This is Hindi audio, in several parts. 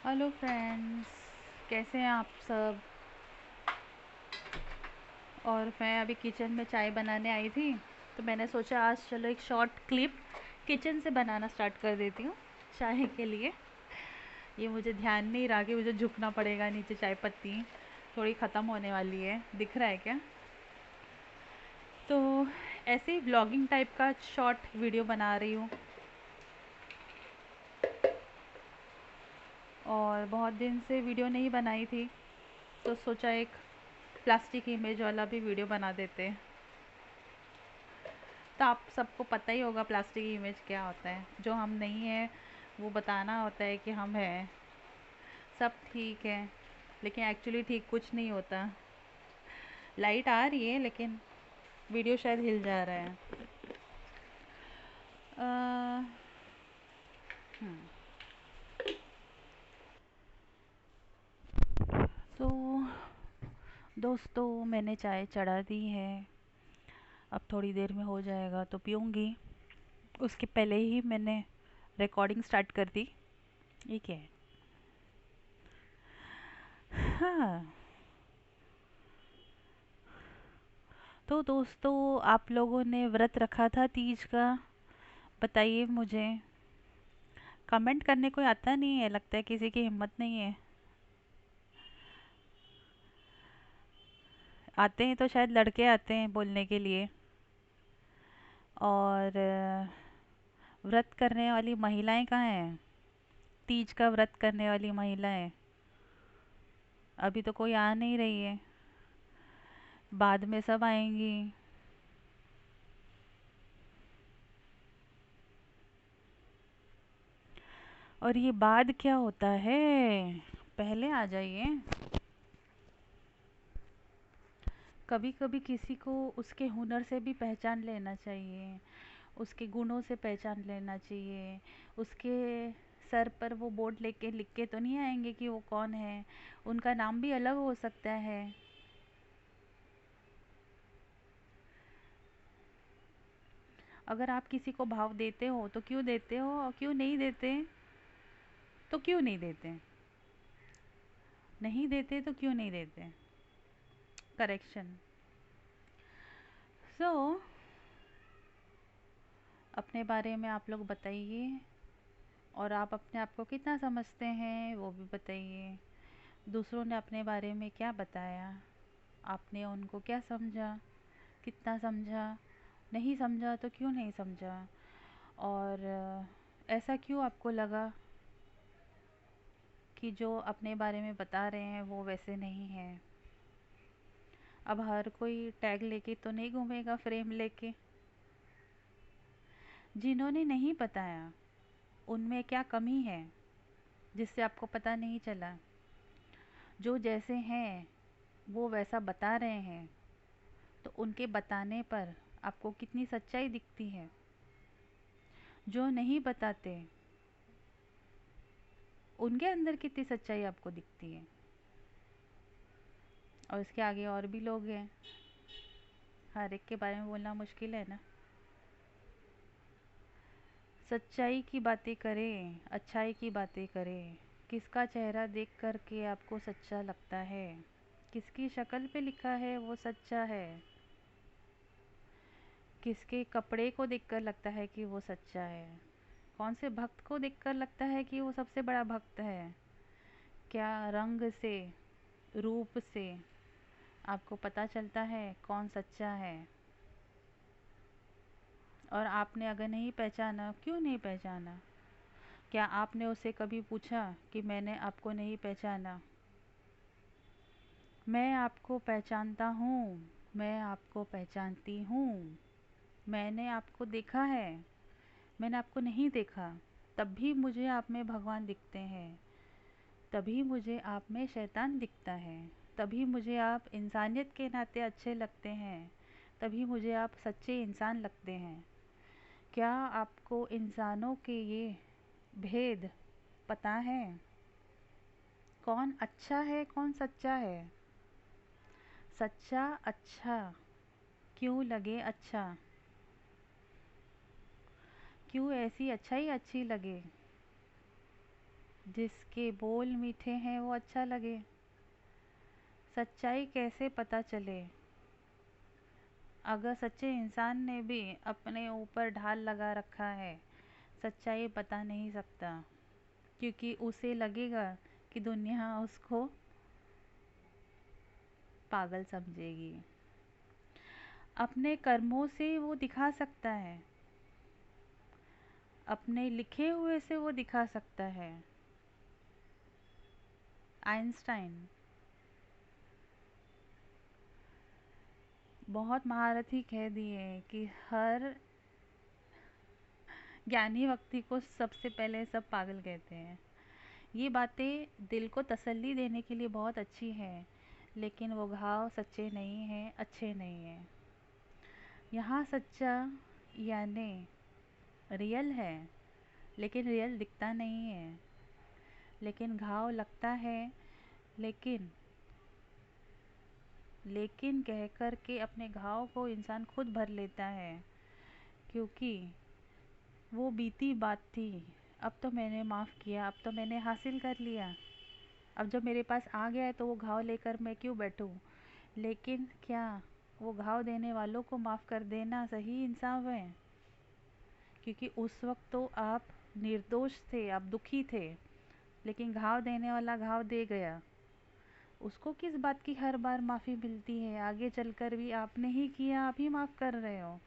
हेलो फ्रेंड्स, कैसे हैं आप सब। और मैं अभी किचन में चाय बनाने आई थी, तो मैंने सोचा आज चलो एक शॉर्ट क्लिप किचन से बनाना स्टार्ट कर देती हूँ चाय के लिए। ये मुझे ध्यान नहीं रहा कि मुझे झुकना पड़ेगा नीचे, चाय पत्ती थोड़ी ख़त्म होने वाली है, दिख रहा है क्या। तो ऐसे ही ब्लॉगिंग टाइप का शॉर्ट वीडियो बना रही हूँ। और बहुत दिन से वीडियो नहीं बनाई थी, तो सोचा एक प्लास्टिक इमेज वाला भी वीडियो बना देते हैं। तो आप सबको पता ही होगा प्लास्टिक इमेज क्या होता है। जो हम नहीं हैं वो बताना होता है कि हम हैं, सब ठीक है, लेकिन एक्चुअली ठीक कुछ नहीं होता। लाइट आ रही है लेकिन वीडियो शायद हिल जा रहा है। अ, हम्म, तो दोस्तों, मैंने चाय चढ़ा दी है। अब थोड़ी देर में हो जाएगा तो पीऊँगी। उसके पहले ही मैंने रिकॉर्डिंग स्टार्ट कर दी। ये क्या है? हाँ। तो दोस्तों, आप लोगों ने व्रत रखा था तीज का, बताइए मुझे। कमेंट करने कोई आता नहीं है, लगता है किसी की हिम्मत नहीं है। आते हैं तो शायद लड़के आते हैं बोलने के लिए। और व्रत करने वाली महिलाएं कहाँ हैं? तीज का व्रत करने वाली महिलाएं अभी तो कोई आ नहीं रही है, बाद में सब आएंगी। और ये बाद क्या होता है? पहले आ जाइए। कभी कभी किसी को उसके हुनर से भी पहचान लेना चाहिए, उसके गुणों से पहचान लेना चाहिए। उसके सर पर वो बोर्ड लेके लिख के तो नहीं आएंगे कि वो कौन है। उनका नाम भी अलग हो सकता है। अगर आप किसी को भाव देते हो तो क्यों देते हो, और क्यों नहीं देते तो क्यों नहीं देते। नहीं देते तो क्यों नहीं देते। करेक्शन। सो अपने बारे में आप लोग बताइए, और आप अपने आप को कितना समझते हैं वो भी बताइए। दूसरों ने अपने बारे में क्या बताया, आपने उनको क्या समझा, कितना समझा, नहीं समझा तो क्यों नहीं समझा। और ऐसा क्यों आपको लगा कि जो अपने बारे में बता रहे हैं वो वैसे नहीं है। अब हर कोई टैग लेके तो नहीं घूमेगा, फ्रेम लेके। जिन्होंने नहीं बताया उनमें क्या कमी है जिससे आपको पता नहीं चला। जो जैसे हैं वो वैसा बता रहे हैं, तो उनके बताने पर आपको कितनी सच्चाई दिखती है। जो नहीं बताते उनके अंदर कितनी सच्चाई आपको दिखती है। और इसके आगे और भी लोग हैं, हर एक के बारे में बोलना मुश्किल है ना। सच्चाई की बातें करें, अच्छाई की बातें करें। किसका चेहरा देख कर के आपको सच्चा लगता है, किसकी शक्ल पे लिखा है वो सच्चा है, किसके कपड़े को देखकर लगता है कि वो सच्चा है, कौन से भक्त को देखकर लगता है कि वो सबसे बड़ा भक्त है। क्या रंग से, रूप से आपको पता चलता है कौन सच्चा है। और आपने अगर नहीं पहचाना, क्यों नहीं पहचाना? क्या आपने उसे कभी पूछा कि मैंने आपको नहीं पहचाना? मैं आपको पहचानता हूँ, मैं आपको पहचानती हूँ। मैंने आपको देखा है, मैंने आपको नहीं देखा। तब भी मुझे आप में भगवान दिखते हैं, तभी मुझे आप में शैतान दिखता है, तभी मुझे आप इंसानियत के नाते अच्छे लगते हैं, तभी मुझे आप सच्चे इंसान लगते हैं। क्या आपको इंसानों के ये भेद पता है? कौन अच्छा है, कौन सच्चा है। सच्चा अच्छा क्यों लगे, अच्छा क्यों ऐसी अच्छाई अच्छी लगे। जिसके बोल मीठे हैं वो अच्छा लगे। सच्चाई कैसे पता चले? अगर सच्चे इंसान ने भी अपने ऊपर ढाल लगा रखा है, सच्चाई बता नहीं सकता, क्योंकि उसे लगेगा कि दुनिया उसको पागल समझेगी। अपने कर्मों से वो दिखा सकता है, अपने लिखे हुए से वो दिखा सकता है। आइंस्टाइन बहुत महारथी कह दिए कि हर ज्ञानी व्यक्ति को सबसे पहले सब पागल कहते हैं। ये बातें दिल को तसल्ली देने के लिए बहुत अच्छी हैं, लेकिन वो घाव सच्चे नहीं हैं, अच्छे नहीं हैं। यहाँ सच्चा यानी रियल है, लेकिन रियल दिखता नहीं है। लेकिन घाव लगता है, लेकिन लेकिन कह कर के अपने घाव को इंसान खुद भर लेता है, क्योंकि वो बीती बात थी। अब तो मैंने माफ़ किया, अब तो मैंने हासिल कर लिया, अब जब मेरे पास आ गया है तो वो घाव लेकर मैं क्यों बैठूं? लेकिन क्या वो घाव देने वालों को माफ़ कर देना सही इंसाफ है? क्योंकि उस वक्त तो आप निर्दोष थे, आप दुखी थे, लेकिन घाव देने वाला घाव दे गया। उसको किस बात की हर बार माफ़ी मिलती है? आगे चलकर भी आपने ही किया, आप ही माफ़ कर रहे हो।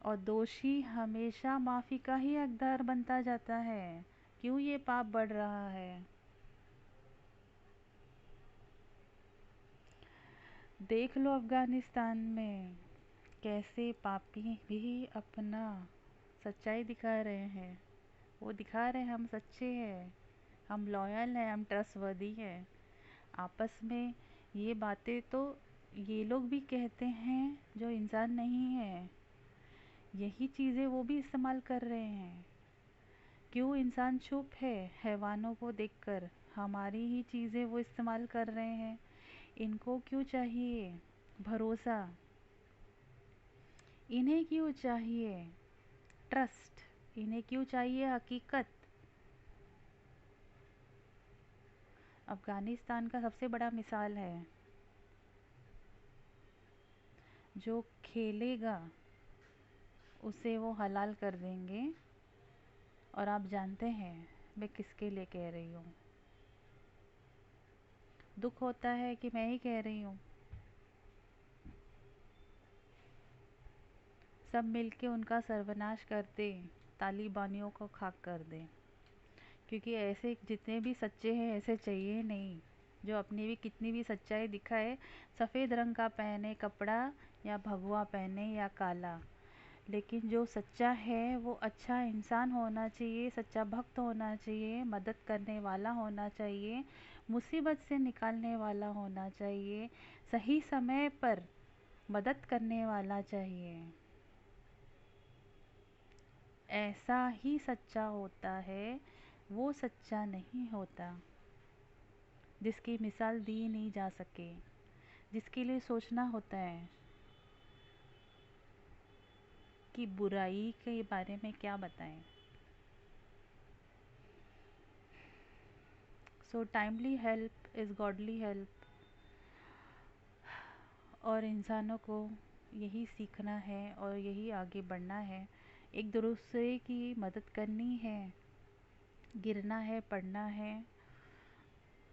और दोषी हमेशा माफ़ी का ही हकदार बनता जाता है। क्यों ये पाप बढ़ रहा है? देख लो अफ़गानिस्तान में कैसे पापी भी अपना सच्चाई दिखा रहे हैं। वो दिखा रहे हैं हम सच्चे हैं, हम लॉयल हैं, हम ट्रस्टवर्दी हैं। आपस में ये बातें तो ये लोग भी कहते हैं जो इंसान नहीं है। यही चीज़ें वो भी इस्तेमाल कर रहे हैं। क्यों इंसान चुप है हैवानों को देखकर? हमारी ही चीज़ें वो इस्तेमाल कर रहे हैं। इनको क्यों चाहिए भरोसा? इन्हें क्यों चाहिए ट्रस्ट? इन्हें क्यों चाहिए हकीकत? अफ़गानिस्तान का सबसे बड़ा मिसाल है। जो खेलेगा उसे वो हलाल कर देंगे। और आप जानते हैं मैं किसके लिए कह रही हूँ। दुख होता है कि मैं ही कह रही हूँ। सब मिलके उनका सर्वनाश कर दें, तालिबानियों को खाक कर दें। क्योंकि ऐसे जितने भी सच्चे हैं ऐसे चाहिए नहीं, जो अपनी भी कितनी भी सच्चाई दिखाए। सफ़ेद रंग का पहने कपड़ा या भगवा पहने या काला, लेकिन जो सच्चा है वो अच्छा इंसान होना चाहिए, सच्चा भक्त होना चाहिए, मदद करने वाला होना चाहिए, मुसीबत से निकालने वाला होना चाहिए, सही समय पर मदद करने वाला चाहिए। ऐसा ही सच्चा होता है। वो सच्चा नहीं होता जिसकी मिसाल दी नहीं जा सके, जिसके लिए सोचना होता है कि बुराई के बारे में क्या बताएं। So timely help is godly help. और इंसानों को यही सीखना है और यही आगे बढ़ना है। एक दूसरे की मदद करनी है। गिरना है, पढ़ना है,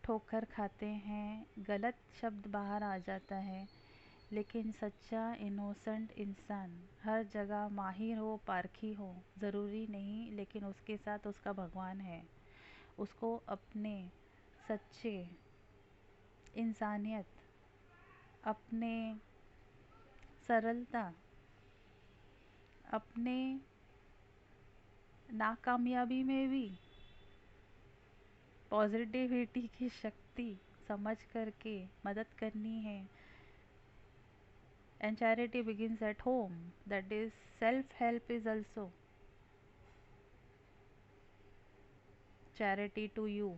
ठोकर खाते हैं, गलत शब्द बाहर आ जाता है, लेकिन सच्चा इनोसेंट इंसान हर जगह माहिर हो, पारखी हो ज़रूरी नहीं, लेकिन उसके साथ उसका भगवान है। उसको अपने सच्चे इंसानियत, अपने सरलता, अपने नाकामयाबी में भी पॉजिटिविटी की शक्ति समझ करके मदद करनी है। And charity begins at home, that is self help is also charity to you.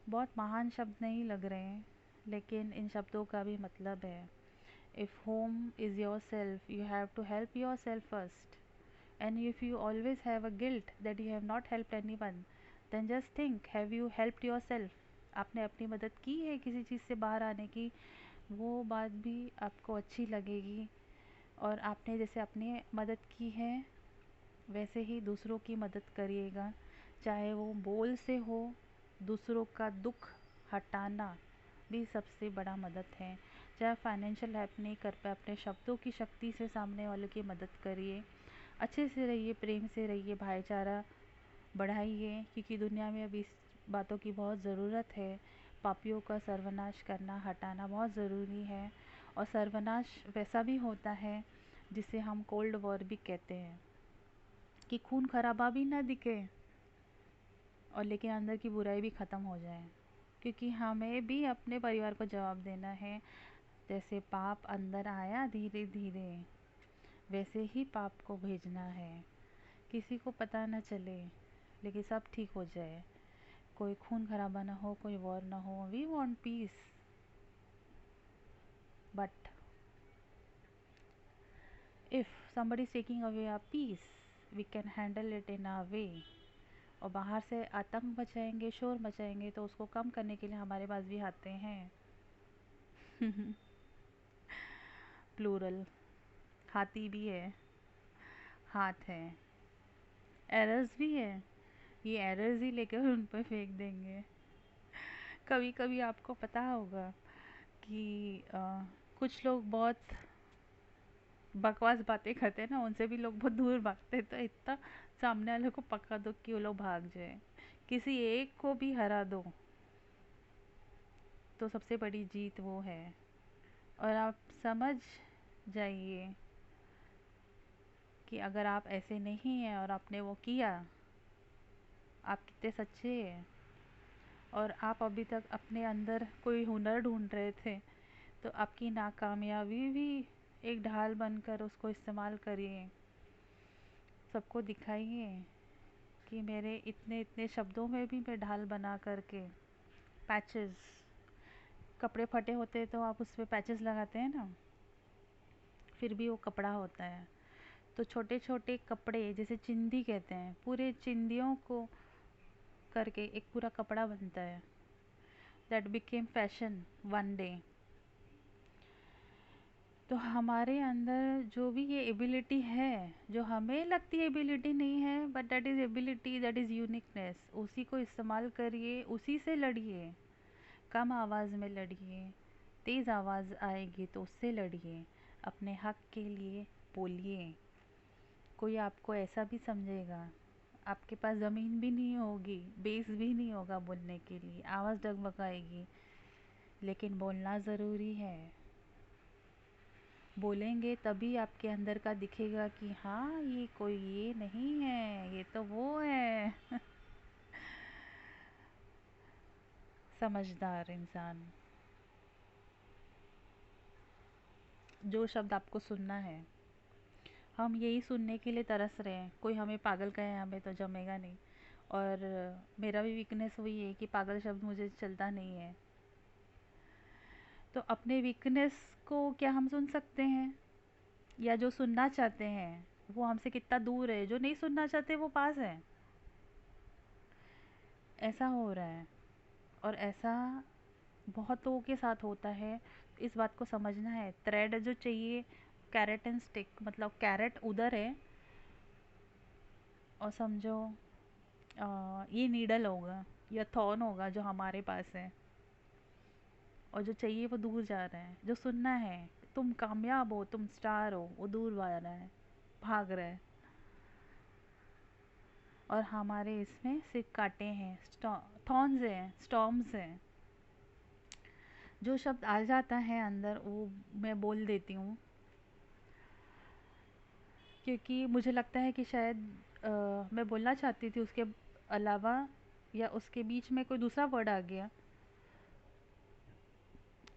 बहुत महान शब्द नहीं लग रहे हैं, लेकिन इन शब्दों का भी मतलब है। If home is yourself, you have to help yourself first. And if you always have a guilt that you have not helped anyone, then just think, have you helped yourself? आपने अपनी मदद की है किसी चीज़ से बाहर आने की? वो बात भी आपको अच्छी लगेगी। और आपने जैसे अपनी मदद की है वैसे ही दूसरों की मदद करिएगा, चाहे वो बोल से हो। दूसरों का दुख हटाना भी सबसे बड़ा मदद है। चाहे फाइनेंशियल हेल्प नहीं कर पाए, अपने शब्दों की शक्ति से सामने वाले की मदद करिए। अच्छे से रहिए, प्रेम से रहिए, भाईचारा बढ़ाइए, क्योंकि दुनिया में अभी इस बातों की बहुत ज़रूरत है। पापियों का सर्वनाश करना, हटाना बहुत ज़रूरी है। और सर्वनाश वैसा भी होता है जिसे हम कोल्ड वॉर भी कहते हैं, कि खून खराबा भी ना दिखे और लेकिन अंदर की बुराई भी ख़त्म हो जाए। क्योंकि हमें भी अपने परिवार को जवाब देना है। जैसे पाप अंदर आया धीरे धीरे, वैसे ही पाप को भेजना है। किसी को पता न चले, लेकिन सब ठीक हो जाए। कोई खून खराबा ना हो, कोई वॉर ना हो। We want peace, but if somebody is taking away our peace, we can handle it in our way। और बाहर से आतंक मचाएंगे, शोर मचाएंगे, तो उसको कम करने के लिए हमारे पास भी आते हैं। प्लूरल, हाथी भी है, हाथ है। एरर्स भी है, ये एरर्स ही लेकर उन पर फेंक देंगे। कभी कभी आपको पता होगा कि कुछ लोग बहुत बकवास बातें करते हैं ना, उनसे भी लोग बहुत दूर भागते हैं। तो इतना सामने वाले को पका दो कि वो लोग भाग जाए। किसी एक को भी हरा दो तो सबसे बड़ी जीत वो है। और आप समझ जाइए कि अगर आप ऐसे नहीं हैं और आपने वो किया, आप कितने सच्चे हैं। और आप अभी तक अपने अंदर कोई हुनर ढूंढ रहे थे, तो आपकी नाकामयाबी भी एक ढाल बनकर उसको इस्तेमाल करिए। सबको दिखाइए कि मेरे इतने इतने शब्दों में भी मैं ढाल बना करके। पैचेस, कपड़े फटे होते हैं तो आप उस पर पैचेस लगाते हैं ना, फिर भी वो कपड़ा होता है। तो छोटे छोटे कपड़े, जैसे चिंदी कहते हैं, पूरे चिंदियों को करके एक पूरा कपड़ा बनता है। That became fashion one day. तो हमारे अंदर जो भी ये एबिलिटी है, जो हमें लगती है एबिलिटी नहीं है, but that is ability, that is uniqueness, उसी को इस्तेमाल करिए, उसी से लड़िए। कम आवाज़ में लड़िए, तेज़ आवाज़ आएगी तो उससे लड़िए। अपने हक के लिए बोलिए। कोई आपको ऐसा भी समझेगा, आपके पास ज़मीन भी नहीं होगी, बेस भी नहीं होगा बोलने के लिए, आवाज़ डगमगाएगी, लेकिन बोलना ज़रूरी है। बोलेंगे तभी आपके अंदर का दिखेगा कि हाँ, ये कोई ये नहीं है, ये तो वो है। समझदार इंसान। जो शब्द आपको सुनना है, हम यही सुनने के लिए तरस रहे हैं। कोई हमें पागल कहे, हमें तो जमेगा नहीं। और मेरा भी वीकनेस वही है कि पागल शब्द मुझे चलता नहीं है। तो अपने वीकनेस को क्या हम सुन सकते हैं? या जो सुनना चाहते हैं वो हमसे कितना दूर है, जो नहीं सुनना चाहते वो पास है। ऐसा हो रहा है, और ऐसा बहुत लोगों के साथ होता है। इस बात को समझना है। थ्रेड जो चाहिए, कैरेट एंड स्टिक, मतलब कैरेट उधर है और समझो ये नीडल होगा या थॉर्न होगा जो हमारे पास है, और जो चाहिए वो दूर जा रहा है। जो सुनना है, तुम कामयाब हो, तुम स्टार हो, वो दूर जा रहा है, भाग रहा है। और हमारे इसमें सिर्फ कांटे हैं, थॉर्न्स हैं, स्टॉर्म्स हैं। जो शब्द आ जाता है अंदर वो मैं बोल देती हूँ, क्योंकि मुझे लगता है कि शायद मैं बोलना चाहती थी उसके अलावा, या उसके बीच में कोई दूसरा वर्ड आ गया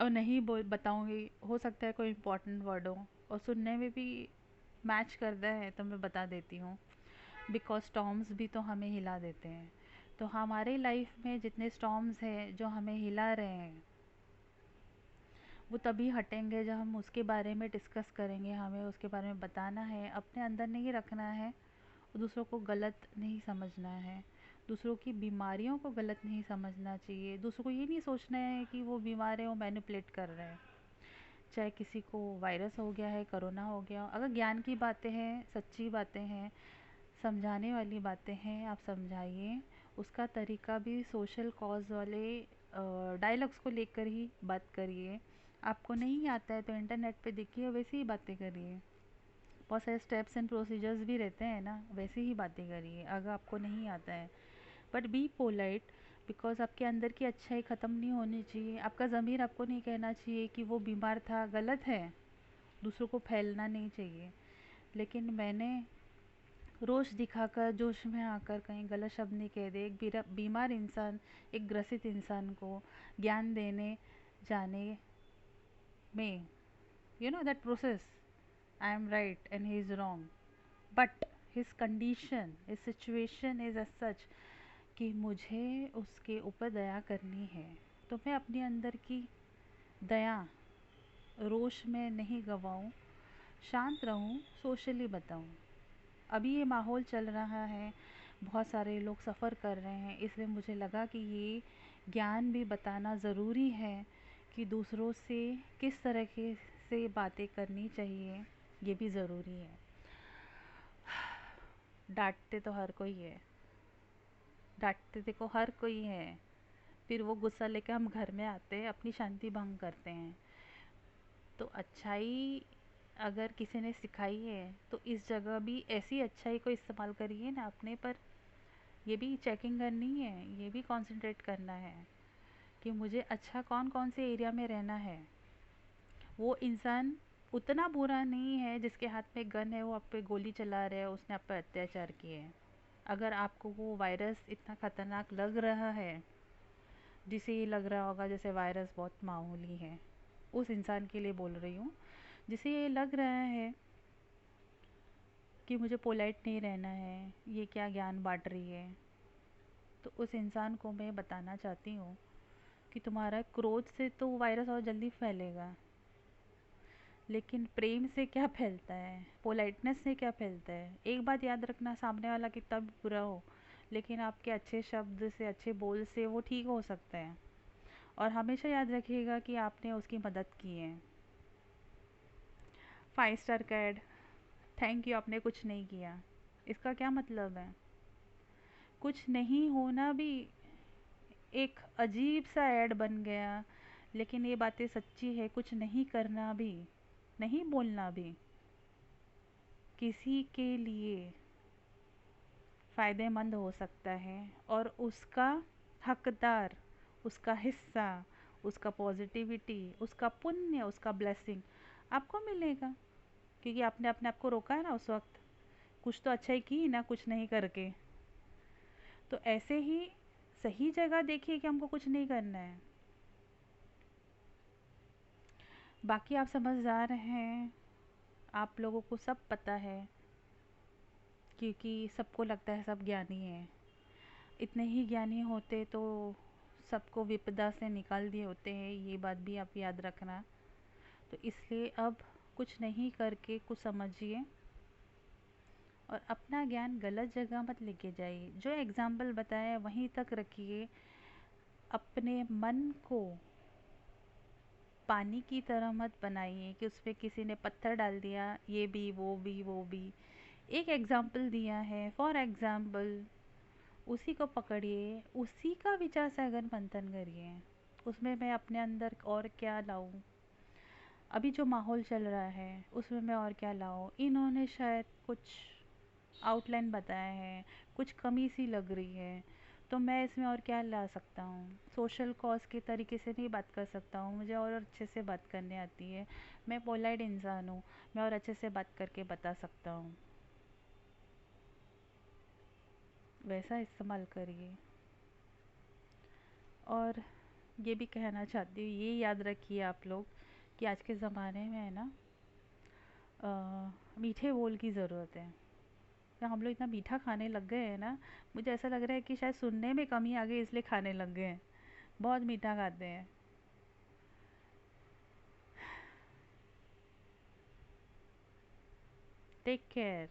और नहीं बोल बताऊँगी। हो सकता है कोई इम्पोर्टेंट वर्ड हो और सुनने में भी मैच करता है, तो मैं बता देती हूँ। बिकॉज स्टॉर्म्स भी तो हमें हिला देते हैं। तो हमारे लाइफ में जितने स्टॉर्म्स हैं जो हमें हिला रहे हैं, वो तभी हटेंगे जब हम उसके बारे में डिस्कस करेंगे। हमें उसके बारे में बताना है, अपने अंदर नहीं रखना है। दूसरों को गलत नहीं समझना है, दूसरों की बीमारियों को गलत नहीं समझना चाहिए, दूसरों को ये नहीं सोचना है कि वो बीमार है, वो मैनिपुलेट कर रहे हैं। चाहे किसी को वायरस हो गया है, कोरोना हो गया, अगर ज्ञान की बातें हैं, सच्ची बातें हैं, समझाने वाली बातें हैं, आप समझाइए। उसका तरीका भी सोशल कॉज वाले डायलॉग्स को लेकर ही बात करिए। आपको नहीं आता है तो इंटरनेट पे देखिए, वैसे ही बातें करिए। बहुत सारे स्टेप्स एंड प्रोसीजर्स भी रहते हैं ना, वैसे ही बातें करिए अगर आपको नहीं आता है। बट बी पोलाइट, बिकॉज आपके अंदर की अच्छाई ख़त्म नहीं होनी चाहिए। आपका ज़मीर आपको नहीं कहना चाहिए कि वो बीमार था, गलत है, दूसरों को फैलना नहीं चाहिए। लेकिन मैंने रोष दिखाकर, जोश में आकर कहीं गलत शब्द नहीं कह दे। एक बीमार इंसान, एक ग्रसित इंसान को ज्ञान देने जाने में, you know that process, I am right and he is wrong, but his condition, his situation is as such कि मुझे उसके ऊपर दया करनी है। तो मैं अपने अंदर की दया रोष में नहीं गवाऊं, शांत रहूं, सोशली बताऊं। अभी ये माहौल चल रहा है, बहुत सारे लोग सफ़र कर रहे हैं, इसलिए मुझे लगा कि ये ज्ञान भी बताना ज़रूरी है कि दूसरों से किस तरह के से बातें करनी चाहिए, ये भी ज़रूरी है। डांटते तो हर कोई है, डांटते देखो हर कोई है, फिर वो गुस्सा लेकर हम घर में आते हैं, अपनी शांति भंग करते हैं। तो अच्छाई अगर किसी ने सिखाई है तो इस जगह भी ऐसी अच्छाई को इस्तेमाल करिए ना अपने पर। ये भी चेकिंग करनी है, ये भी कंसंट्रेट करना है कि मुझे अच्छा कौन कौन से एरिया में रहना है। वो इंसान उतना बुरा नहीं है जिसके हाथ में गन है, वो आप पे गोली चला रहा है, उसने आप पे अत्याचार किए हैं। अगर आपको वो वायरस इतना ख़तरनाक लग रहा है, जिसे ये लग रहा होगा जैसे वायरस बहुत मामूली है, उस इंसान के लिए बोल रही हूँ, जिसे ये लग रहा है कि मुझे पोलाइट नहीं रहना है, ये क्या ज्ञान बांट रही है, तो उस इंसान को मैं बताना चाहती हूँ कि तुम्हारा क्रोध से तो वायरस और जल्दी फैलेगा, लेकिन प्रेम से क्या फैलता है, पोलाइटनेस से क्या फैलता है। एक बात याद रखना, सामने वाला कितना भी बुरा हो, लेकिन आपके अच्छे शब्द से, अच्छे बोल से वो ठीक हो सकता है। और हमेशा याद रखिएगा कि आपने उसकी मदद की है। 5 स्टार का ऐड, थैंक यू, आपने कुछ नहीं किया, इसका क्या मतलब है। कुछ नहीं होना भी एक अजीब सा ऐड बन गया, लेकिन ये बातें सच्ची है। कुछ नहीं करना भी, नहीं बोलना भी किसी के लिए फ़ायदेमंद हो सकता है, और उसका हकदार, उसका हिस्सा, उसका पॉजिटिविटी, उसका पुण्य, उसका ब्लेसिंग आपको मिलेगा, क्योंकि आपने अपने आप को रोका है ना उस वक्त, कुछ तो अच्छा ही की ना, कुछ नहीं करके। तो ऐसे ही सही जगह देखिए कि हमको कुछ नहीं करना है। बाकी आप समझदार हैं, आप लोगों को सब पता है, क्योंकि सबको लगता है सब ज्ञानी हैं। इतने ही ज्ञानी होते तो सबको विपदा से निकाल दिए होते हैं, ये बात भी आप याद रखना। तो इसलिए अब कुछ नहीं करके कुछ समझिए, और अपना ज्ञान गलत जगह मत लेके जाइए। जो एग्ज़ाम्पल बताया वहीं तक रखिए। अपने मन को पानी की तरह मत बनाइए कि उस पर किसी ने पत्थर डाल दिया, ये भी वो भी वो भी। एक एग्ज़ाम्पल दिया है, फॉर एग्ज़ाम्पल, उसी को पकड़िए, उसी का विचार सागर मंथन करिए, उसमें मैं अपने अंदर और क्या लाऊं, अभी जो माहौल चल रहा है उसमें मैं और क्या लाऊं। इन्होंने शायद कुछ आउटलाइन बताया है, कुछ कमी सी लग रही है, तो मैं इसमें और क्या ला सकता हूँ। सोशल कॉज के तरीके से नहीं बात कर सकता हूँ, मुझे और अच्छे से बात करने आती है, मैं पोलाइट इंसान हूँ, मैं और अच्छे से बात करके बता सकता हूँ। वैसा इस्तेमाल करिए। और ये भी कहना चाहती हूँ, ये याद रखिए आप लोग कि आज के ज़माने में है ना, मीठे बोल की ज़रूरत है। तो हम लोग इतना मीठा खाने लग गए हैं ना, मुझे ऐसा लग रहा है कि शायद सुनने में कमी आ गई, इसलिए खाने लग गए हैं, बहुत मीठा खाते हैं। Take care.